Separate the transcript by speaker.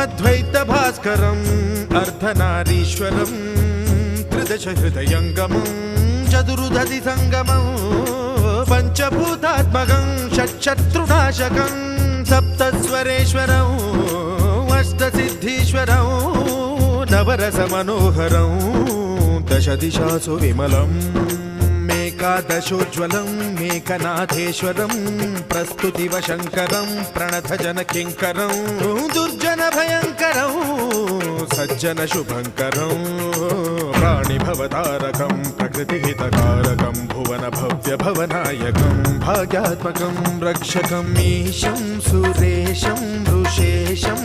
Speaker 1: అద్వైత భాస్కరం అర్ధనారీశ్వరం త్రిదశ హృదయంగమం చతురుదధి సంగమం పంచభూతాత్మకం షట్శత్రునాశకం సప్తస్వరేశ్వరం అష్టసిద్ధీశ్వరం నవరస మనోహరం దశ దిశాసు విమలం మేకాదశోజ్వలం మేకనాథేశ్వరం ప్రస్తుతివ శంకరం ప్రణతజన కింకరం దుర్జన భయంకరం సజ్జన శుభంకరం ప్రాణిభవతారకం ప్రకృతిహితకారకం భువన భవ్య భవనాయకం భాగ్యాత్మకం రక్షకం ఈశం సురేశం ఋషేశం